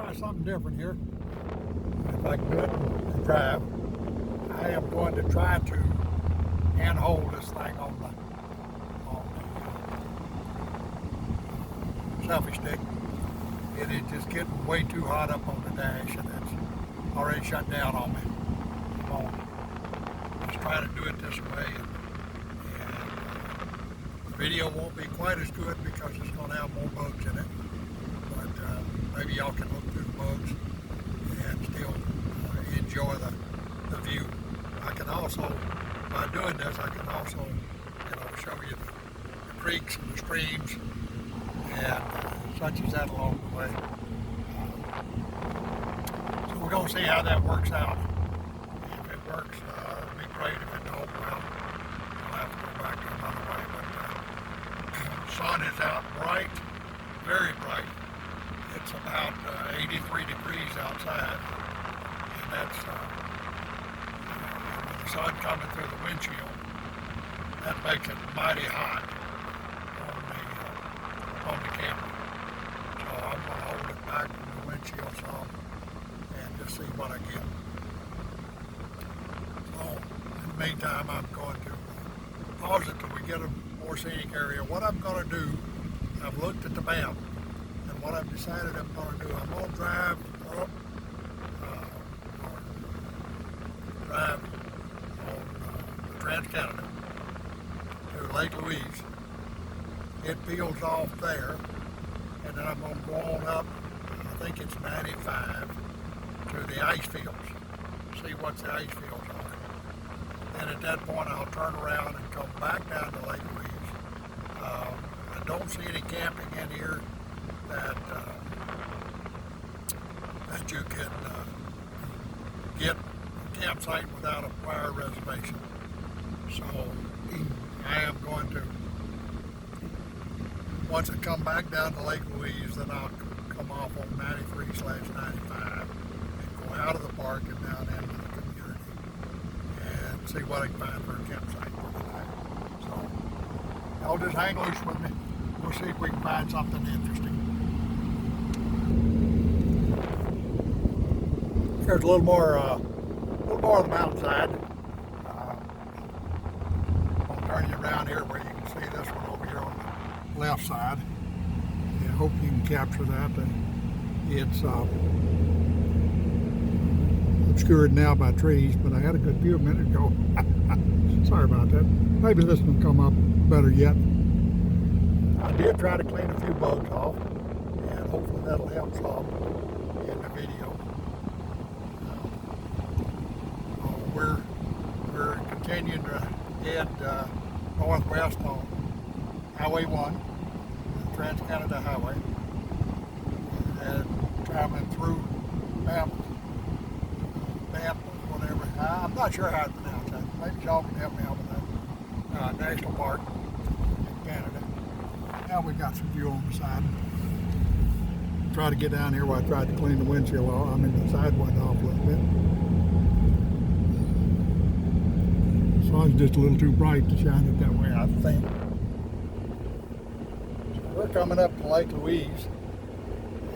try something different here. If I can do it and drive, I am going to try to hand hold this thing on the selfie stick. It is just getting way too hot up on the dash, and it's already shut down on me. Let's try to do it this way, and the video won't be quite as good because it's going to have more bugs in it. But maybe y'all can look through the bugs and still enjoy the view. I can also, by doing this, I can also, show you the creeks and the streams and such as that along the way. So we're going to see how that works out. If it works, it'll be great. If it don't, well, we'll have to go back to another way. But the sun is out bright, very bright. It's about 83 degrees outside, and that's with the sun coming through the windshield. That makes it mighty hot on the camera. So I'm going to hold it back from the windshield some and just see what I get. So in the meantime, I'm going to pause it till we get a more scenic area. What I'm going to do, I've looked at the Banff, and what I've decided I'm going to do, I'm going to drive up, drive on Trans-Canada to Lake Louise. It peels off there, and then I'm going to go on up, I think it's 95, to the ice fields, see what the ice fields are. Then at that point I'll turn around and come back down to Lake Louise. I don't see any camping in here that you can get a campsite without a prior reservation. So I am going to, once I come back down to Lake Louise, then I'll come off on 93/95 and go out of the park and down into the community and see what I can find for a campsite for tonight. So y'all just hang loose with me. We'll see if we can find something interesting. There's a little more of the mountainside. I'll turn you around here where you can see this one over here on the left side. I hope you can capture that. It's obscured now by trees, but I had a good view a minute ago. Sorry about that. Maybe this will come up better yet. I did try to clean a few bugs off, and hopefully that'll help some in the video. We're continuing to head northwest on Highway 1, the Trans-Canada Highway, and traveling through Banff, whatever. I'm not sure how to pronounce that. Maybe y'all can help me out with that. National Park in Canada. Now we got some view on the side. Try to get down here while I tried to clean the windshield off. I mean the side window off a little bit. The sun's just a little too bright to shine it that way, I think. So we're coming up to Lake Louise,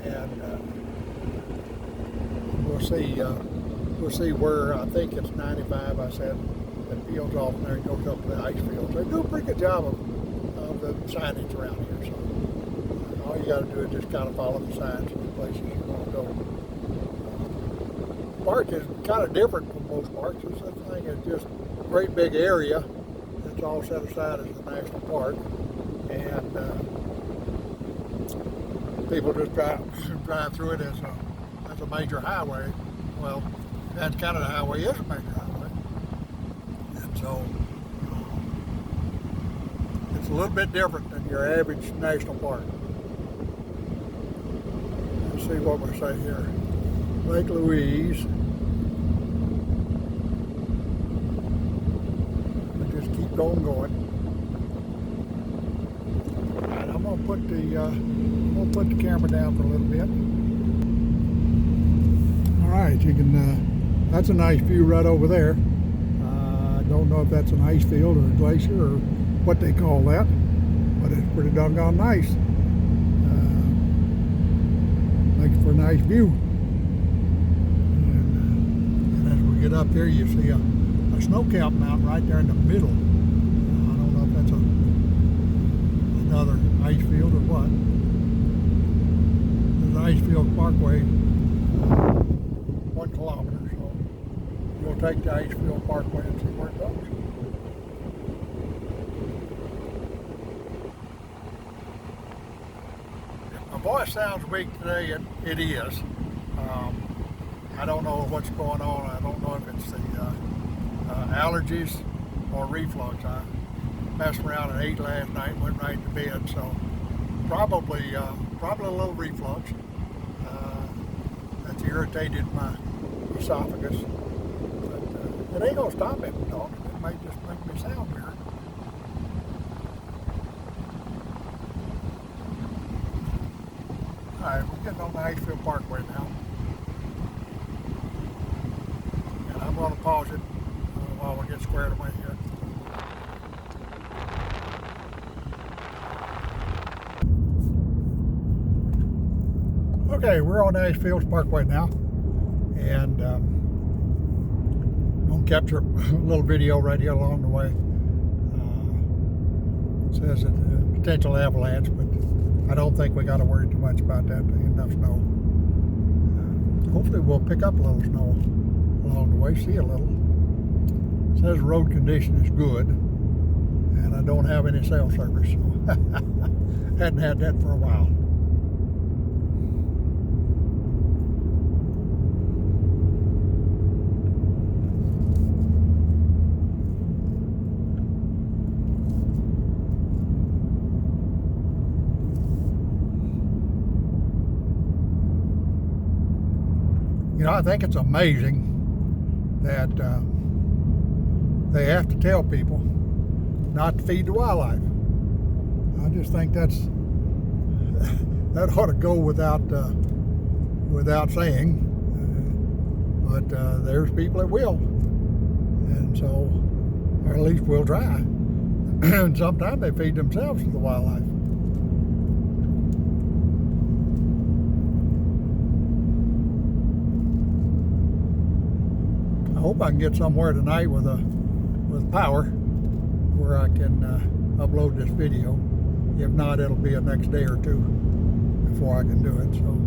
and we'll see where, I think it's 95, I said, that peels off there and goes up to the ice fields. They do a pretty good job of the signage around here, so all you got to do is just kind of follow the signs in the places you want to go. The park is kind of different from most parks. This thing is just a great big area that's all set aside as a national park, and people just drive through it as a major highway. Well, that's kind of the highway is a major highway, and so it's a little bit different than your average national park. Let's see what we say here. Lake Louise. We just keep going. And I'm gonna put the camera down for a little bit. All right, you can. That's a nice view right over there. I don't know if that's an ice field or a glacier or what they call that, but it's pretty doggone nice. Makes for a nice view. And as we get up there, you see a snow-capped mountain right there in the middle. I don't know if that's another ice field or what. There's an ice field parkway, 1 kilometer, so we'll take the ice field parkway and see where it goes. If my voice sounds weak today, it is. I don't know what's going on. I don't know if it's the allergies or reflux. I messed around and ate last night, went right to bed, so probably a little reflux. That's irritated my esophagus. But it ain't gonna stop me from talking. It might just make me sound weird. All right, we're getting on the Icefield Parkway now. And I'm gonna pause it while we get squared away here. Okay, we're on Icefield Parkway now, and I'll capture a little video right here along the way. It says it's a potential avalanche, but I don't think we got to worry too much about that. There's enough snow. Hopefully we'll pick up a little snow along the way, see a little. It says road condition is good, and I don't have any cell service, so hadn't had that for a while. You know, I think it's amazing that they have to tell people not to feed the wildlife. I just think that ought to go without saying. But there's people that will, and so, or at least will try. And sometimes they feed themselves to the wildlife. I hope I can get somewhere tonight with power where I can upload this video. If not, it'll be a next day or two before I can do it. So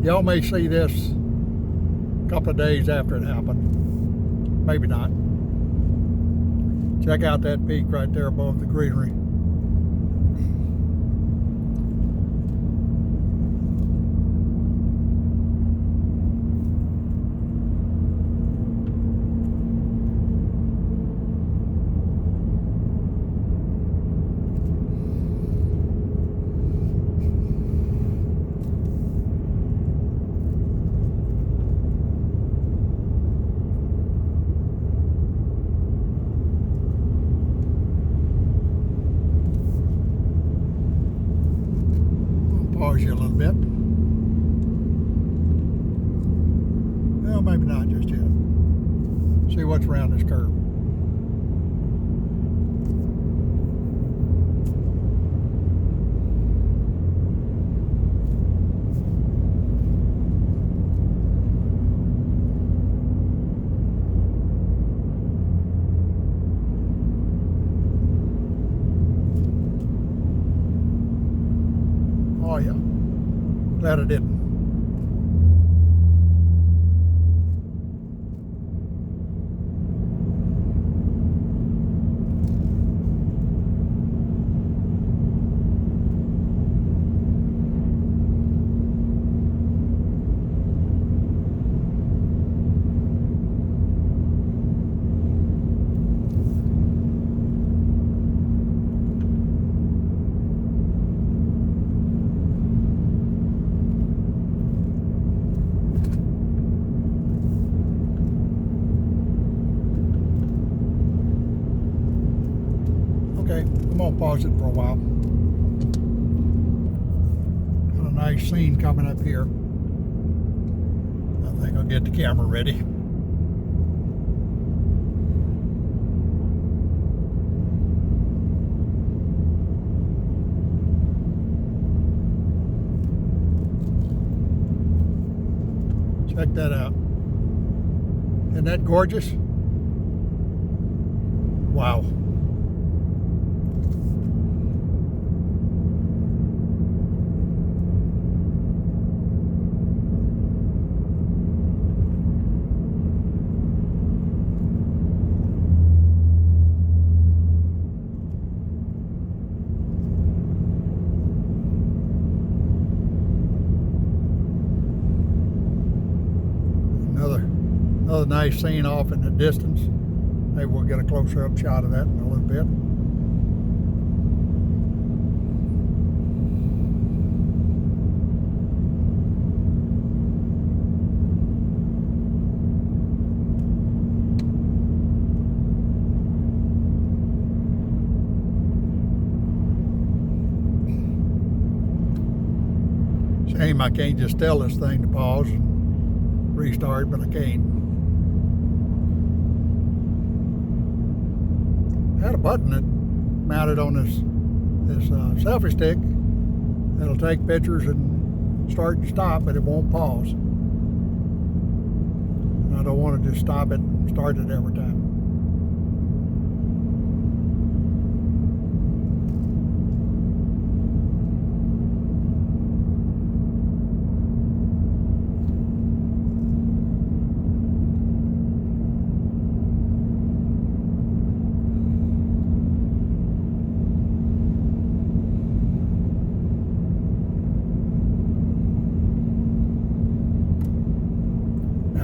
y'all may see this a couple of days after it happened. Maybe not. Check out that peak right there above the greenery. Pause you a little bit. Well, maybe not just yet. See what's around this curve. Oh yeah, glad I didn't. Okay, I'm gonna pause it for a while. Got a nice scene coming up here. I think I'll get the camera ready. Check that out. Isn't that gorgeous? Wow. Another nice scene off in the distance. Maybe we'll get a closer up shot of that in a little bit. Shame I can't just tell this thing to pause and restart, but I can't. I had a button that mounted on this selfie stick that'll take pictures and start and stop, but it won't pause. And I don't want to just stop it and start it every time.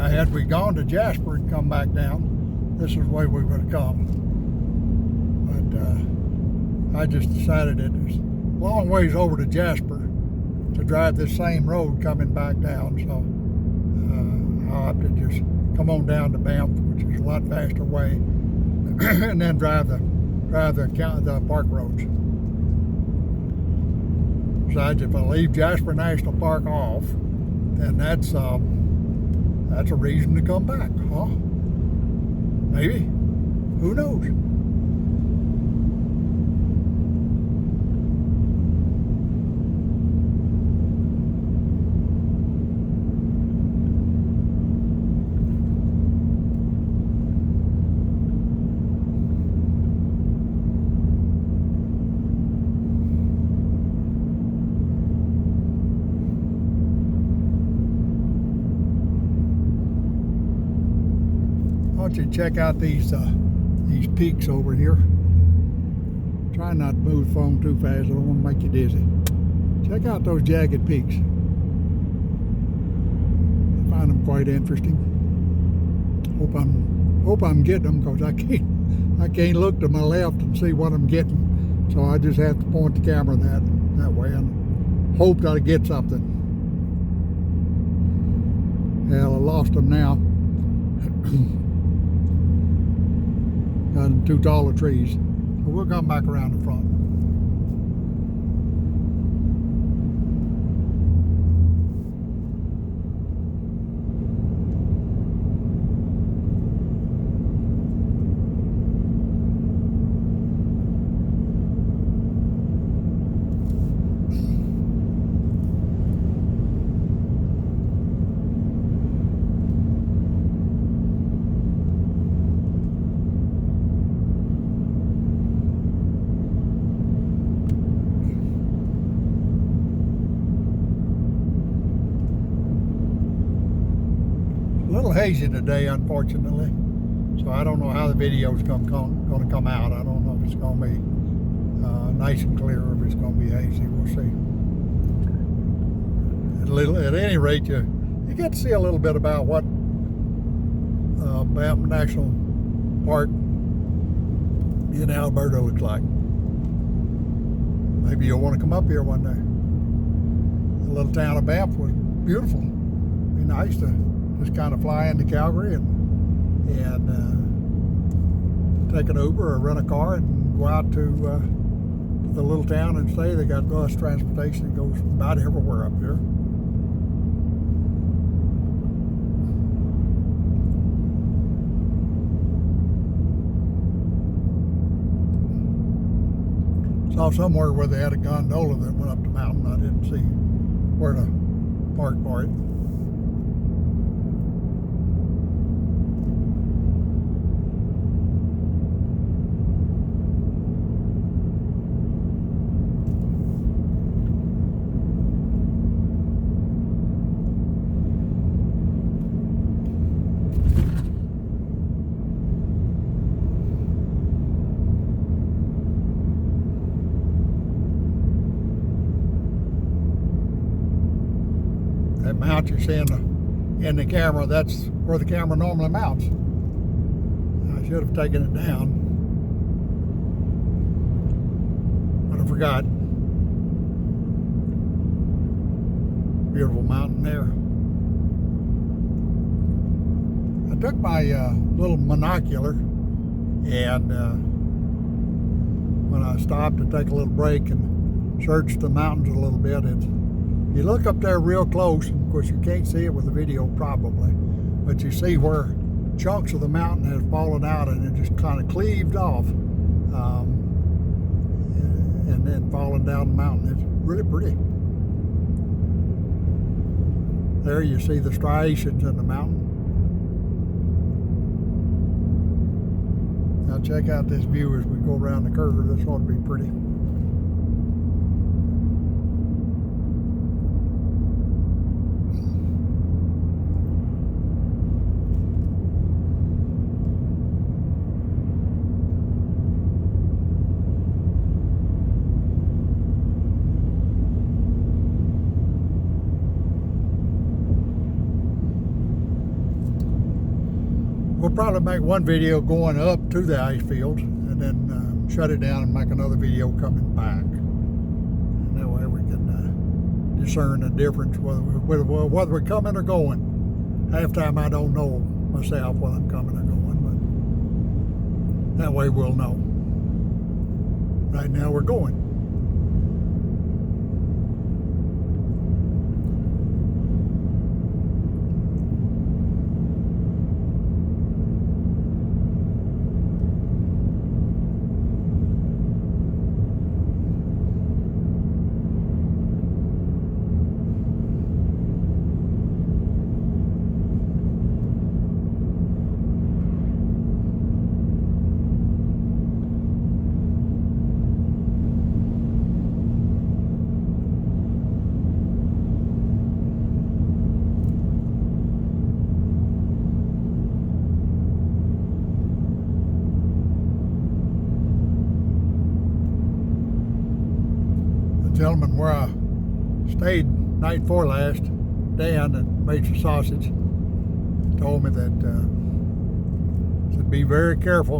Had we gone to Jasper and come back down, this is the way we would have come. But I just decided it was a long ways over to Jasper to drive this same road coming back down. So I'll have to just come on down to Banff, which is a lot faster way, and then drive the park roads. Besides, if I leave Jasper National Park off, then that's a reason to come back, huh? Maybe. Who knows? I want you to check out these peaks over here. Try not to move the phone too fast. I don't want to make you dizzy. Check out those jagged peaks. I find them quite interesting. Hope I'm getting them, because I can't look to my left and see what I'm getting. So I just have to point the camera that way and hope that I get something. Hell, I lost them now. Got them too tall of trees. So we'll come back around the front. A little hazy today, unfortunately, so I don't know how the video's going to come out. I don't know if it's going to be nice and clear or if it's going to be hazy. We'll see. At any rate, you get to see a little bit about what Banff National Park in Alberta looks like. Maybe you'll want to come up here one day. The little town of Banff was beautiful. It'd be nice to just kind of fly into Calgary and take an Uber or rent a car and go out to the little town and stay. They got bus transportation that goes about everywhere up here. Saw somewhere where they had a gondola that went up the mountain. I didn't see where to park for it. That mount you see in the camera, that's where the camera normally mounts. I should have taken it down, but I forgot. Beautiful mountain there. I took my little monocular, and when I stopped to take a little break and search the mountains a little bit, you look up there real close, and of course you can't see it with the video probably, but you see where chunks of the mountain has fallen out and it just kind of cleaved off, and then falling down the mountain. It's really pretty. There you see the striations in the mountain. Now check out this view as we go around the curve. This ought to be pretty. We'll probably make one video going up to the ice field and then shut it down and make another video coming back. And that way we can discern the difference whether we're coming or going. Half time I don't know myself whether I'm coming or going, but that way we'll know. Right now we're going. Gentleman where I stayed night before last, Dan, that made some sausage, told me that to be very careful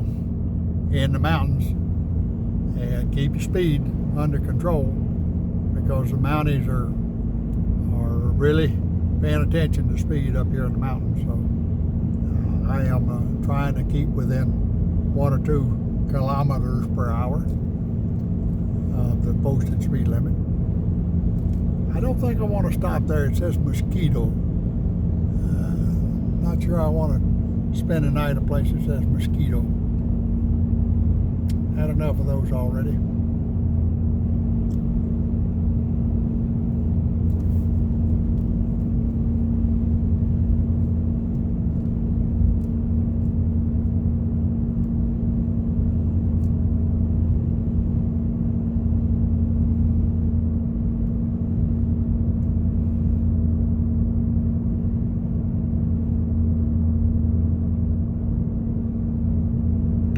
in the mountains and keep your speed under control, because the Mounties are really paying attention to speed up here in the mountains. So I am trying to keep within 1 or 2 kilometers per hour of the posted speed limit. I don't think I want to stop there. It says mosquito. Not sure I want to spend a night in a place that says mosquito. Had enough of those already.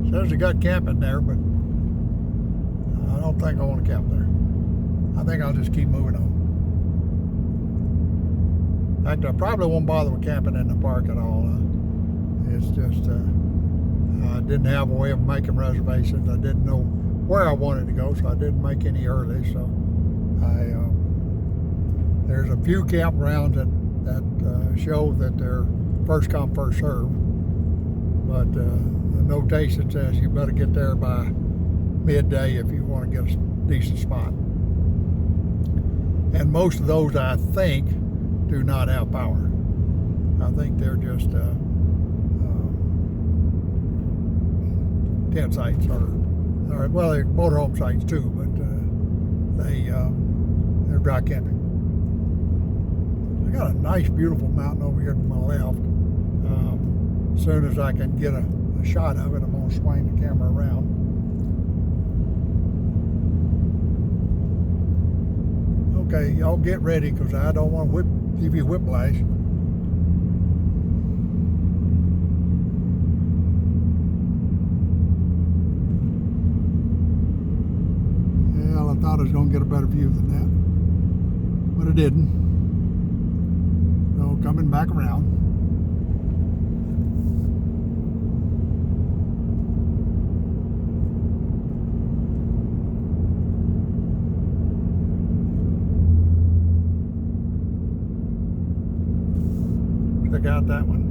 Says they got camping there, but I don't think I want to camp there. I think I'll just keep moving on. In fact, I probably won't bother with camping in the park at all. It's just, I didn't have a way of making reservations. I didn't know where I wanted to go, so I didn't make any early. So there's a few campgrounds that show that they're first come, first serve. But the notation says you better get there by midday if you want to get a decent spot. And most of those, I think, do not have power. I think they're just tent sites, or well, they're motorhome sites too, but they're dry camping. I got a nice, beautiful mountain over here to my left. As soon as I can get a shot of it, I'm going to swing the camera around. Okay, y'all get ready, because I don't want to give you whiplash. Well, I thought I was going to get a better view than that, but I didn't. coming back around. Check out that one.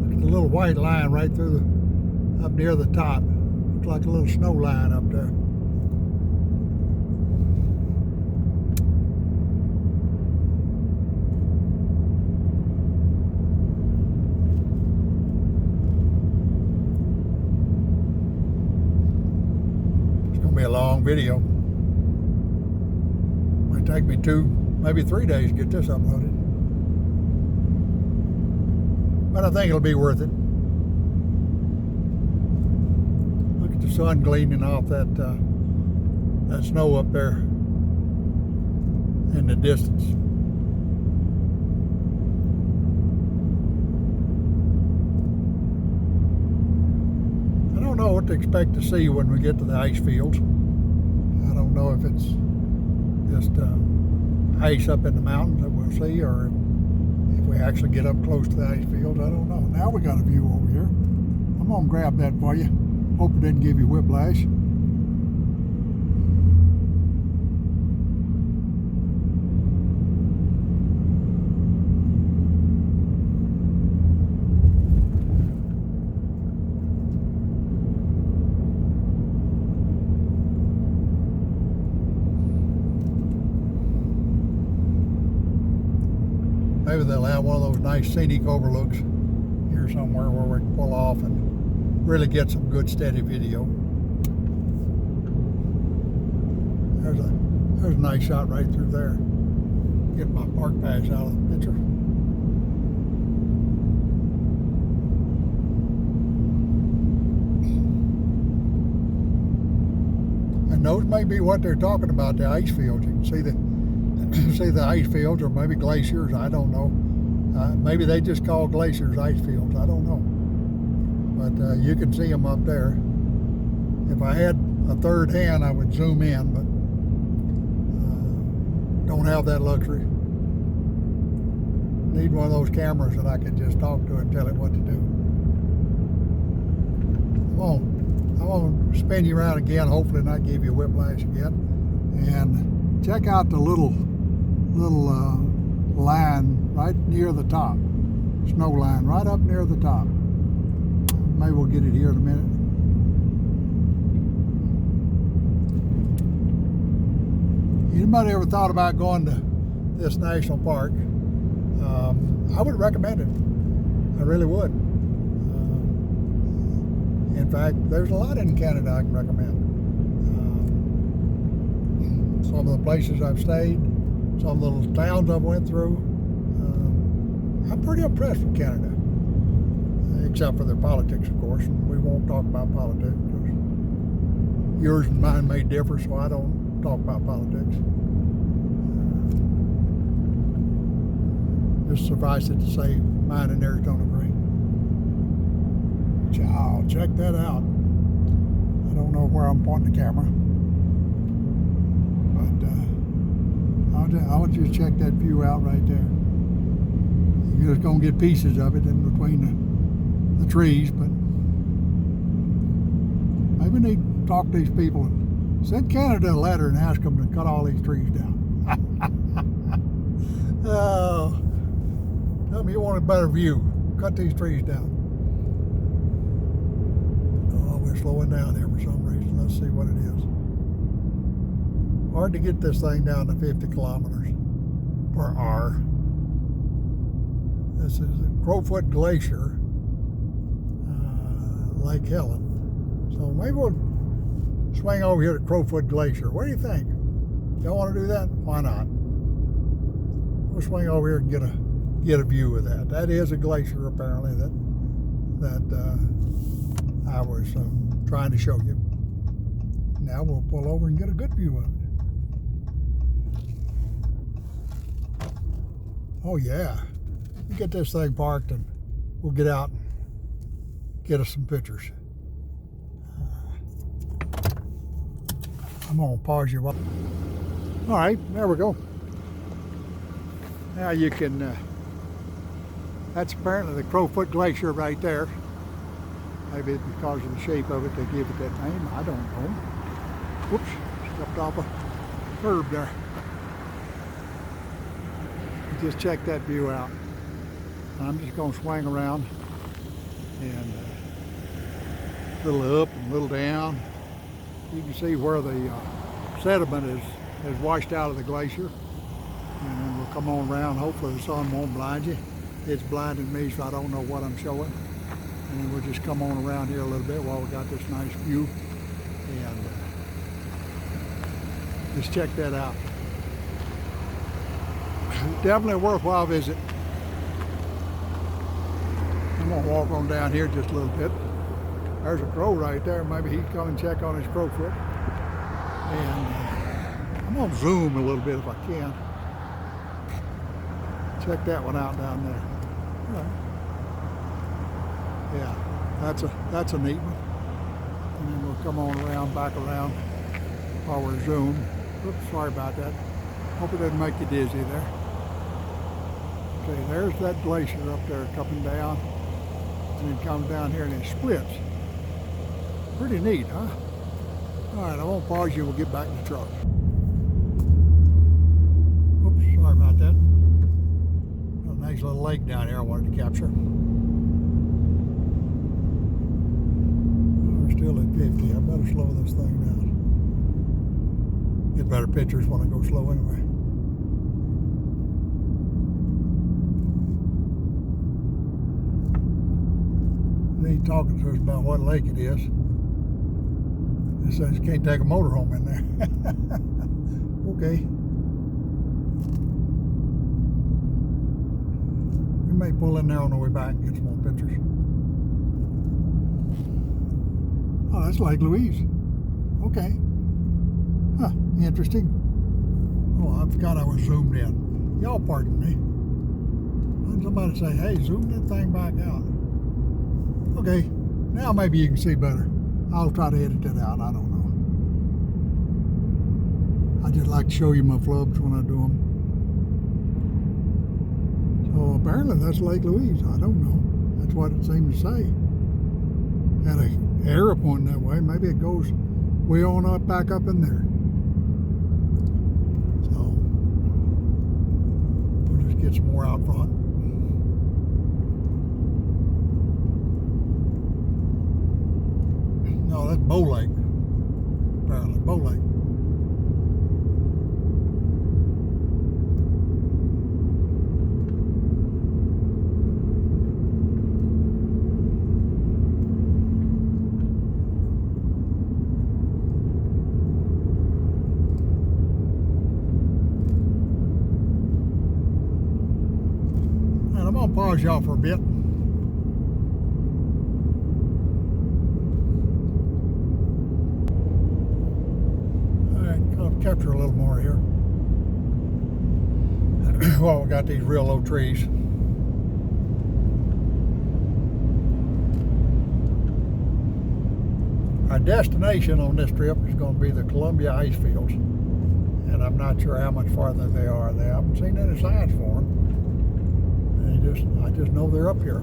Look at the little white line right through the, up near the top. Looks like a little snow line up there. It's gonna be a long video. Might take me 2, maybe 3 days to get this uploaded. But I think it'll be worth it. Look at the sun gleaming off that snow up there in the distance. I don't know what to expect to see when we get to the ice fields. I don't know if it's just ice up in the mountains that we'll see, or if we actually get up close to the ice fields. I don't know. Now we got a view over here. I'm gonna grab that for you. Hope it didn't give you whiplash. Maybe they'll have one of those nice scenic overlooks here somewhere where we can pull off and really get some good steady video. There's a nice shot right through there. Get my park pass out of the picture. And those may be what they're talking about, the ice fields. You can see the ice fields, or maybe glaciers, I don't know. Maybe they just call glaciers ice fields, I don't know. But you can see them up there. If I had a third hand, I would zoom in, but don't have that luxury. Need one of those cameras that I could just talk to and tell it what to do. I won't spin you around again, hopefully not give you whiplash again. And check out the little line right near the top, snow line right up near the top. Maybe we'll get it here in a minute. Anybody ever thought about going to this national park? I would recommend it. I really would. In fact, there's a lot in Canada I can recommend. Some of the places I've stayed, some of the little towns I've went through. I'm pretty impressed with Canada, except for their politics, of course. And we won't talk about politics because yours and mine may differ, so I don't talk about politics. Just suffice it to say, mine and theirs don't agree. Ciao, check that out. I don't know where I'm pointing the camera. I want you to check that view out right there. You're just going to get pieces of it in between the trees, but maybe we need to talk to these people and send Canada a letter and ask them to cut all these trees down. Oh, tell me you want a better view. Cut these trees down. Oh, we're slowing down here for some reason. Let's see what it is. Hard to get this thing down to 50 kilometers per hour. This is a Crowfoot Glacier, Lake Helen. So maybe we'll swing over here to Crowfoot Glacier. What do you think? Y'all want to do that? Why not? We'll swing over here and get a view of that. That is a glacier, apparently, that I was trying to show you. Now we'll pull over and get a good view of it. Oh yeah, we'll get this thing parked and we'll get out and get us some pictures. I'm gonna pause you. All right, there we go. Now you can, that's apparently the Crowfoot Glacier right there. Maybe it's because of the shape of it they give it that name. I don't know. Whoops, stepped off a curb there. Just check that view out. I'm just going to swing around and a little up and a little down. You can see where the sediment is washed out of the glacier. And then we'll come on around. Hopefully the sun won't blind you. It's blinding me, so I don't know what I'm showing. And then we'll just come on around here a little bit while we got this nice view. And just check that out. Definitely a worthwhile visit. I'm gonna walk on down here just a little bit. There's a crow right there. Maybe he'd come and check on his crowfoot. And I'm gonna zoom a little bit if I can. Check that one out down there. Yeah, that's a neat one. And then we'll come on around, back around while we're zoomed. Oops, sorry about that. Hope it doesn't make you dizzy there. Okay, there's that glacier up there coming down. And it comes down here and it splits. Pretty neat, huh? All right, I won't pause you. We'll get back in the truck. Oops, sorry about that. Got a nice little lake down here I wanted to capture. We're still at 50. I better slow this thing down. Get better pictures when I go slow anyway. He's talking to us about what lake it is. It says you can't take a motorhome in there. Okay. We may pull in there on the way back and get some more pictures. Oh, that's Lake Louise. Okay. Huh, interesting. Oh, I forgot I was zoomed in. Y'all pardon me. And somebody say, hey, zoom that thing back out. Okay, now maybe you can see better. I'll try to edit it out, I don't know. I just like to show you my flubs when I do them. So apparently that's Lake Louise, I don't know. That's what it seemed to say. Had an arrow pointing that way, maybe it goes way on up, back up in there. So, we'll just get some more out front. No, that's Bow Lake. Apparently, Bow Lake. And I'm gonna pause y'all for a bit. Capture a little more here. Well, we got these real low trees. Our destination on this trip is going to be the Columbia ice fields, and I'm not sure how much farther they are. They haven't seen any signs for them. I just know they're up here.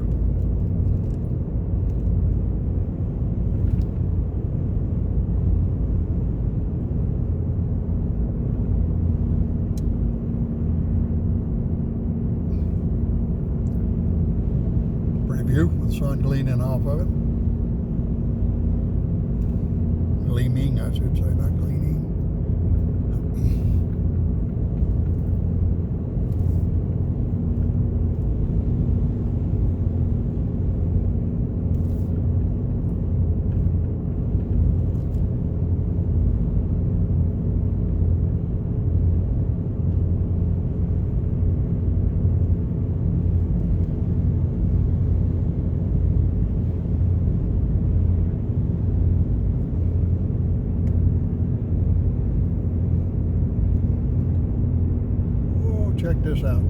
View with the sun gleaming off of it. Gleaming, I should say, not gleaming. Check this out.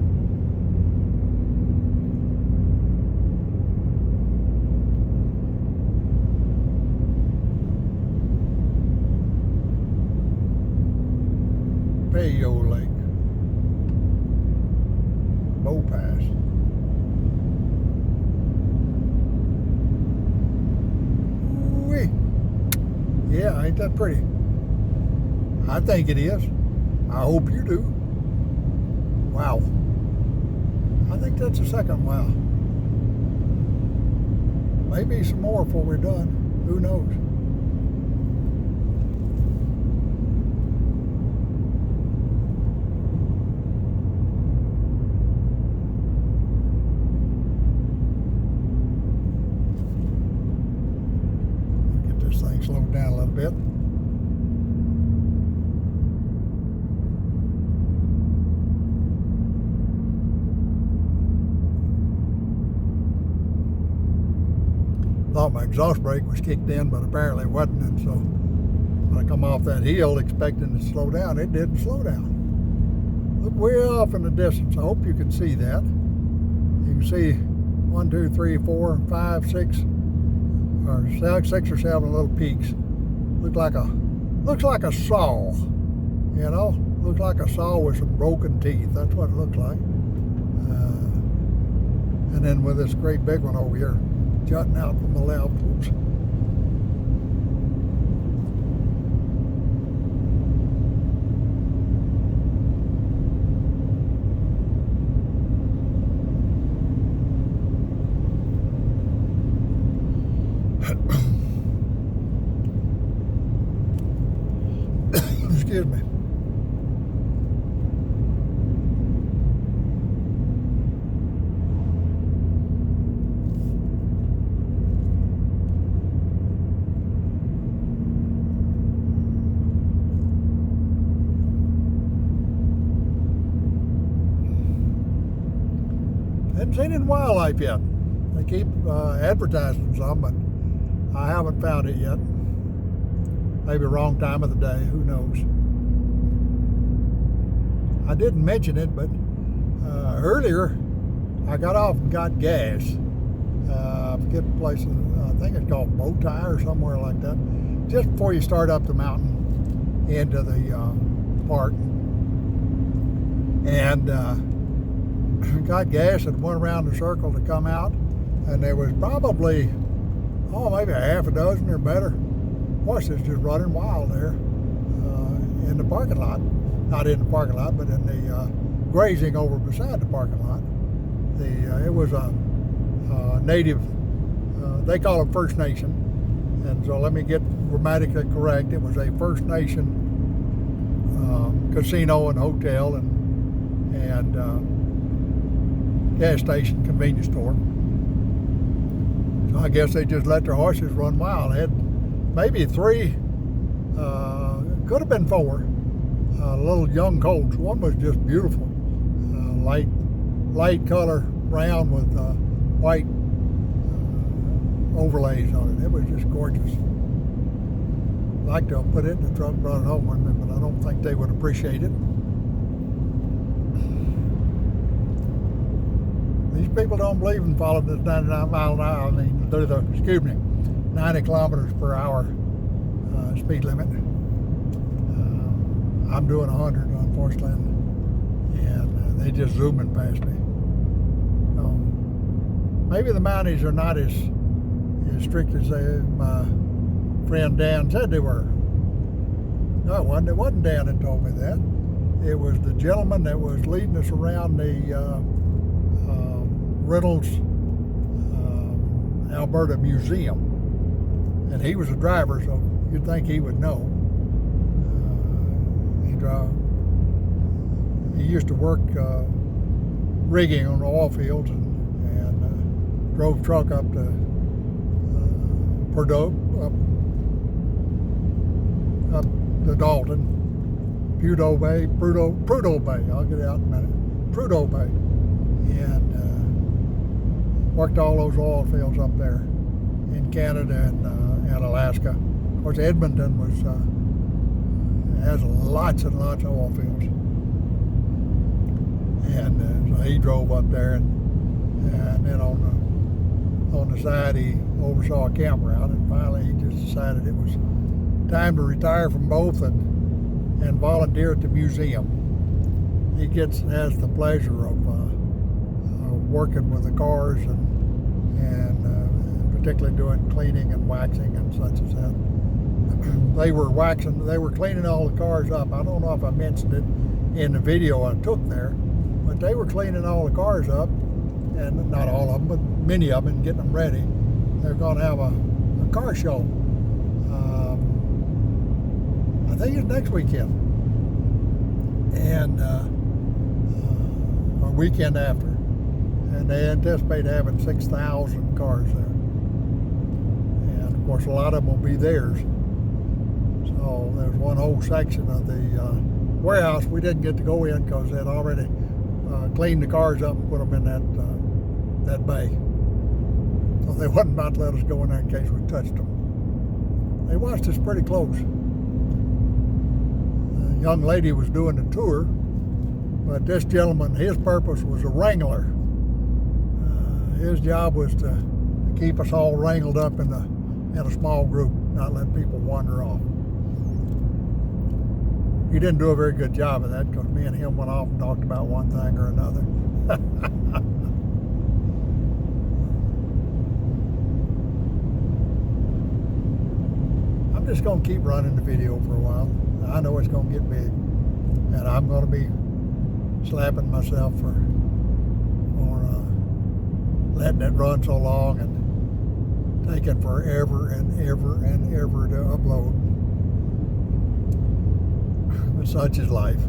Payo Lake. Rainbow Pass. Ooh-wee. Yeah, ain't that pretty? I think it is. I hope you do. Wow. I think that's the second wow. Maybe some more before we're done. Who knows? Get this thing slowed down a little bit. Thought my exhaust brake was kicked in, but apparently it wasn't. And so when I come off that hill expecting to slow down, it didn't slow down. Look way off in the distance. I hope you can see that. You can see 1, 2, 3, 4, 5, 6, or 6 or 7 little peaks. Looks like a saw. You know, looks like a saw with some broken teeth. That's what it looks like. And then with this great big one over here, jutting out from the left. Oops. Excuse me. Haven't seen it in wildlife yet. They keep advertising some, but I haven't found it yet. Maybe wrong time of the day, who knows. I didn't mention it, but earlier I got off and got gas. I forget the place, I think it's called Bowtie or somewhere like that. Just before you start up the mountain into the park. And got gas and went around the circle to come out. And there was probably, maybe a half a dozen or better horses just running wild there in the parking lot. Not in the parking lot, but in the grazing over beside the parking lot. It was a native, they call it First Nation. And so let me get grammatically correct. It was a First Nation casino and hotel and gas station, convenience store. So I guess they just let their horses run wild. They had maybe 3, could have been 4, little young colts. One was just beautiful, light color, brown with white overlays on it. It was just gorgeous. I'd like to have put it in the truck, brought it home with me, but I don't think they would appreciate it. These people don't believe in following this 99 mile an hour. 90 kilometers per hour speed limit. I'm doing 100, unfortunately, and they just zooming past me. Maybe the Mounties are not as strict as my friend Dan said they were. No, it wasn't. It wasn't Dan that told me that. It was the gentleman that was leading us around the Reynolds, Alberta Museum, and he was a driver, so you'd think he would know. He used to work rigging on the oil fields and drove truck up to Prudhoe, up to Dalton, Prudhoe Bay. I'll get it out in a minute. Prudhoe Bay, and worked all those oil fields up there in Canada and Alaska. Of course, Edmonton has lots and lots of oil fields, and so he drove up there, and then on the side he oversaw a campground, and finally he just decided it was time to retire from both and volunteer at the museum. He has the pleasure of working with the cars and particularly doing cleaning and waxing and such as that. They were cleaning all the cars up. I don't know if I mentioned it in the video I took there, but they were cleaning all the cars up, and not all of them, but many of them, and getting them ready. They're going to have a car show. I think it's next weekend, and or weekend after, and they anticipate having 6,000 cars there. And of course, a lot of them will be theirs. So there's one whole section of the warehouse we didn't get to go in because they'd already cleaned the cars up and put them in that bay. So they wasn't about to let us go in there in case we touched them. They watched us pretty close. A young lady was doing the tour, but this gentleman, his purpose was a wrangler. His job was to keep us all wrangled up in a small group, not let people wander off. He didn't do a very good job of that because me and him went off and talked about one thing or another. I'm just going to keep running the video for a while. I know it's going to get big, and I'm going to be slapping myself for letting it run so long and taking forever and ever and ever to upload. But such is life.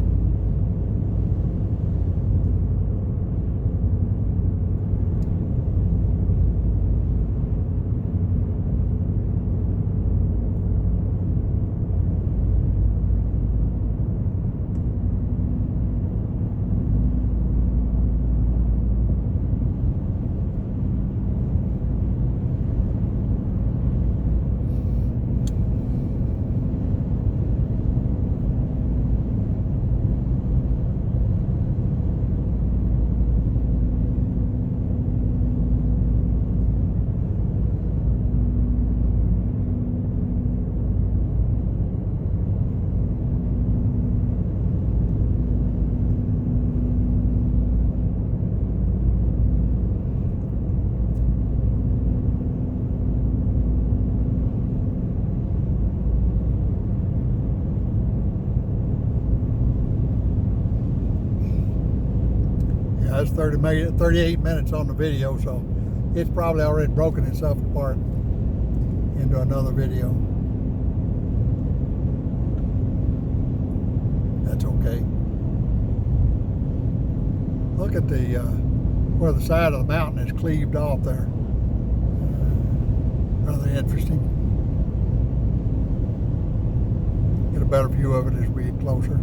That's 38 minutes on the video, so it's probably already broken itself apart into another video. That's okay. Look at where the side of the mountain is cleaved off there. Rather interesting. Get a better view of it as we get closer.